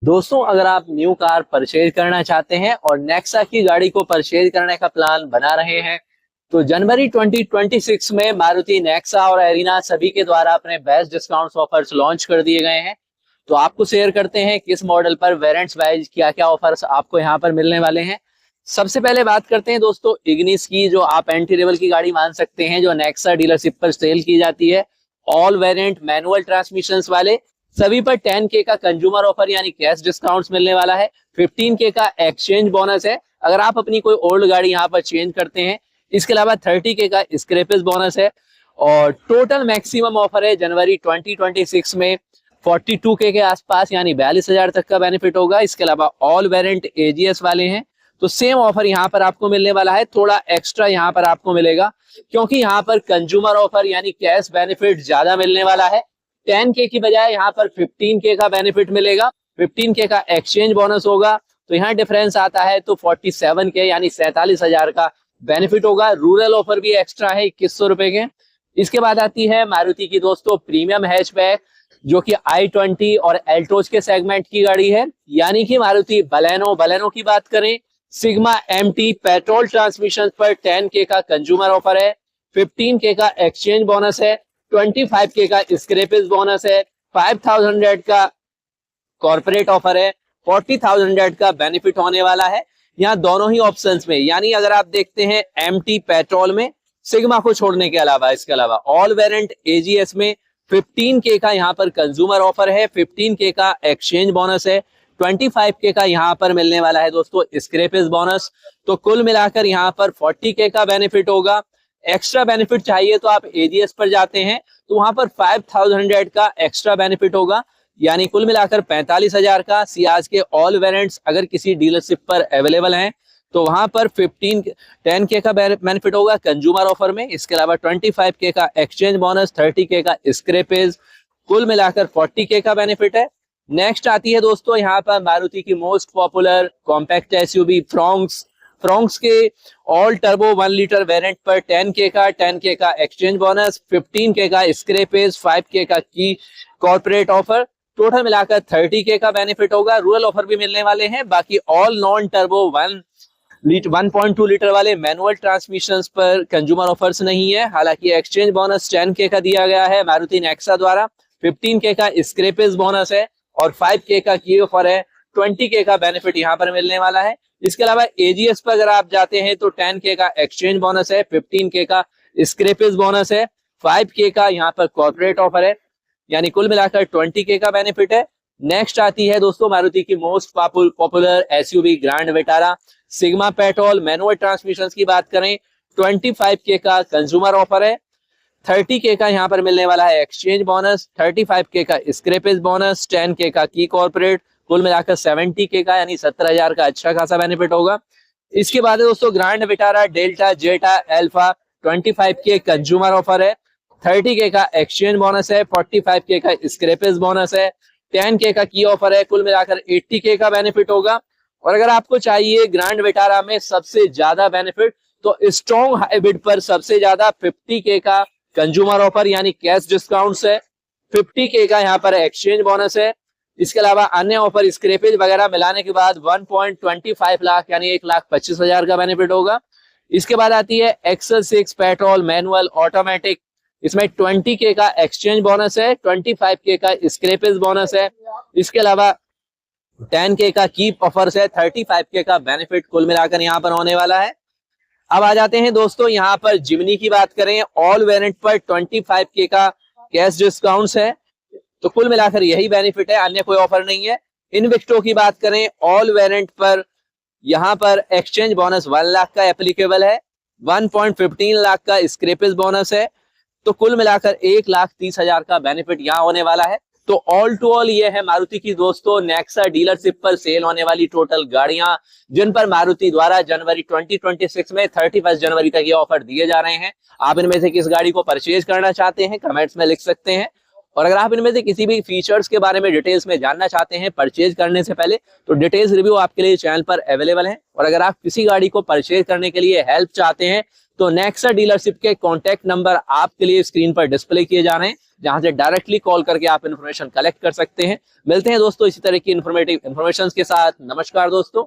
दोस्तों, अगर आप न्यू कार परचेज करना चाहते हैं और नेक्सा की गाड़ी को परचेज करने का प्लान बना रहे हैं तो जनवरी 2026 में मारुति नेक्सा और एरिना सभी के द्वारा अपने बेस्ट डिस्काउंट्स ऑफर्स लॉन्च कर दिए गए हैं। तो आपको शेयर करते हैं किस मॉडल पर वेरिएंट्स वाइज क्या क्या ऑफर्स आपको यहाँ पर मिलने वाले हैं। सबसे पहले बात करते हैं दोस्तों इग्निस की, जो आप एंट्री लेवल की गाड़ी मान सकते हैं, जो नेक्सा डीलरशिप पर सेल की जाती है। ऑल वेरिएंट मैनुअल ट्रांसमिशंस वाले सभी पर 10K का कंज्यूमर ऑफर यानी कैश डिस्काउंट्स मिलने वाला है। 15K का एक्सचेंज बोनस है अगर आप अपनी कोई ओल्ड गाड़ी यहाँ पर चेंज करते हैं। इसके अलावा 30K का स्क्रैपेज बोनस है और टोटल मैक्सिमम ऑफर है जनवरी 2026 में 42K के आसपास यानी 42,000 तक का बेनिफिट होगा। इसके अलावा ऑल वेरिएंट एजीएस वाले हैं तो सेम ऑफर यहाँ पर आपको मिलने वाला है, थोड़ा एक्स्ट्रा यहाँ पर आपको मिलेगा क्योंकि यहाँ पर कंज्यूमर ऑफर यानी कैश बेनिफिट ज्यादा मिलने वाला है। 10K की बजाय यहाँ पर 15K का बेनिफिट मिलेगा। 15K का एक्सचेंज बोनस होगा तो यहाँ डिफरेंस आता है तो 47K यानी 47,000 का बेनिफिट होगा। रूरल ऑफर भी एक्स्ट्रा है 2100 रुपए के। इसके बाद आती है मारुति की दोस्तों प्रीमियम हैचबैक, जो कि i20 और एल्टोज के सेगमेंट की गाड़ी है, यानी कि मारुति बलेनो की बात करें सिग्मा MT पेट्रोल ट्रांसमिशन पर 10K का कंज्यूमर ऑफर है, 15K का एक्सचेंज बोनस है, 25K का स्क्रैपेज बोनस है, 5,000 का कॉर्पोरेट ऑफर है, 40,000 का बेनिफिट होने वाला है यहाँ दोनों ही ऑप्शंस में। यानी अगर आप देखते हैं MT पेट्रोल में सिग्मा को छोड़ने के अलावा, इसके अलावा ऑल वेरिएंट AGS में 15K का यहाँ पर कंज्यूमर ऑफर है, 15K का एक्सचेंज बोनस है, 25K का यहाँ पर मिलने वाला है दोस्तों स्क्रैपेज बोनस। तो कुल मिलाकर यहाँ पर 40K का बेनिफिट होगा। एक्स्ट्रा बेनिफिट चाहिए तो आप एजीएस पर जाते हैं तो वहां पर 5,000 का एक्स्ट्रा बेनिफिट होगा, यानी कुल मिलाकर 45,000 का। सियाज के ऑल वेरिएंट्स अगर किसी डीलरशिप पर अवेलेबल हैं तो वहां पर 10K का बेनिफिट होगा कंज्यूमर ऑफर में। इसके अलावा 25K का एक्सचेंज बोनस, 30K का स्क्रैपेज, कुल मिलाकर 40K का बेनिफिट है। नेक्स्ट आती है दोस्तों यहाँ पर मारुति की most popular compact SUV Fronx के ऑल टर्बो 1 लीटर वेरिएंट पर 10K का एक्सचेंज बोनस, 15K का स्क्रैपेज, 5K का की कॉर्पोरेट ऑफर, टोटल मिलाकर 30K का बेनिफिट होगा। रूरल ऑफर भी मिलने वाले हैं। बाकी ऑल नॉन टर्बो 1.2 लीटर वाले मैनुअल ट्रांसमिशंस पर कंज्यूमर ऑफर्स नहीं है। हालांकि एक्सचेंज बोनस 10K का दिया गया है मारुति नेक्सा द्वारा, 15K का स्क्रैपेज बोनस है और 5K का की ऑफर है, 20K का बेनिफिट यहाँ पर मिलने वाला है। इसके अलावा एजीएस पर अगर आप जाते हैं तो 10K का एक्सचेंज बोनस है, 15K का स्क्रैपेज बोनस है, 5K का यहाँ पर कॉर्पोरेट ऑफर है, यानी कुल मिलाकर 20K का बेनिफिट है। नेक्स्ट आती है दोस्तों मारुति की most popular SUV grand Vitara sigma petrol manual transmission की बात करें 25K का कंज्यूमर ऑफर है, 30K का यहाँ पर मिलने वाला है एक्सचेंज बोनस, 35K का स्क्रैपेज बोनस, 10K का की कॉर्पोरेट, कुल मिलाकर 70K का यानी 17,000 का अच्छा खासा बेनिफिट होगा। इसके बाद दोस्तों ग्रैंड विटारा डेल्टा जेटा अल्फा 25K कंज्यूमर ऑफर है, 30K का एक्सचेंज बोनस है, 45K का स्क्रैपेज बोनस है, 10K का की ऑफर है, कुल मिलाकर 80K का बेनिफिट होगा। और अगर आपको चाहिए ग्रैंड विटारा में सबसे ज्यादा बेनिफिट तो स्ट्रॉन्ग हाइब्रिड पर सबसे ज्यादा 50K का कंज्यूमर ऑफर यानी कैश डिस्काउंट्स है, 50K का यहाँ पर एक्सचेंज बोनस है। इसके अलावा अन्य ऑफर स्क्रैपेज वगैरह मिलाने के बाद 1.25 लाख यानी 1,25,000 का बेनिफिट होगा। इसके बाद आती है एक्सल 6 पेट्रोल मैनुअल ऑटोमेटिक, इसमें 20K का एक्सचेंज बोनस है, 25K का स्क्रैपेज बोनस है। इसके अलावा 10K का कीप ऑफर्स है, 35K का बेनिफिट कुल मिलाकर यहाँ पर होने वाला है। अब आ जाते हैं दोस्तों यहाँ पर जिमनी की बात करें, ऑल वेरिएंट पर 25K का कैश डिस्काउंट्स है, तो कुल मिलाकर यही बेनिफिट है, अन्य कोई ऑफर नहीं है। इनविक्टो की बात करें ऑल वेरिएंट पर यहाँ पर एक्सचेंज बोनस 1 लाख का एप्लीकेबल है, 1.15 लाख का स्क्रैपेज बोनस है, तो कुल मिलाकर 1,30,000 का बेनिफिट यहाँ होने वाला है। तो ऑल टू ऑल ये है मारुति की दोस्तों नेक्सा डीलरशिप पर सेल होने वाली टोटल गाड़ियां, जिन पर मारुति द्वारा जनवरी 2026 में 31 जनवरी तक ये ऑफर दिए जा रहे हैं। आप इनमें से किस गाड़ी को परचेज करना चाहते हैं कमेंट्स में लिख सकते हैं। और अगर आप इनमें से किसी भी फीचर्स के बारे में डिटेल्स में जानना चाहते हैं परचेज करने से पहले, तो डिटेल्स रिव्यू आपके लिए चैनल पर अवेलेबल है। और अगर आप किसी गाड़ी को परचेज करने के लिए हेल्प चाहते हैं तो नेक्सा डीलरशिप के कॉन्टैक्ट नंबर आपके लिए स्क्रीन पर डिस्प्ले किए जा रहे हैं, जहां से डायरेक्टली कॉल करके आप इन्फॉर्मेशन कलेक्ट कर सकते हैं। मिलते हैं दोस्तों इसी तरह की इन्फॉर्मेटिव इन्फॉर्मेशन के साथ। नमस्कार दोस्तों।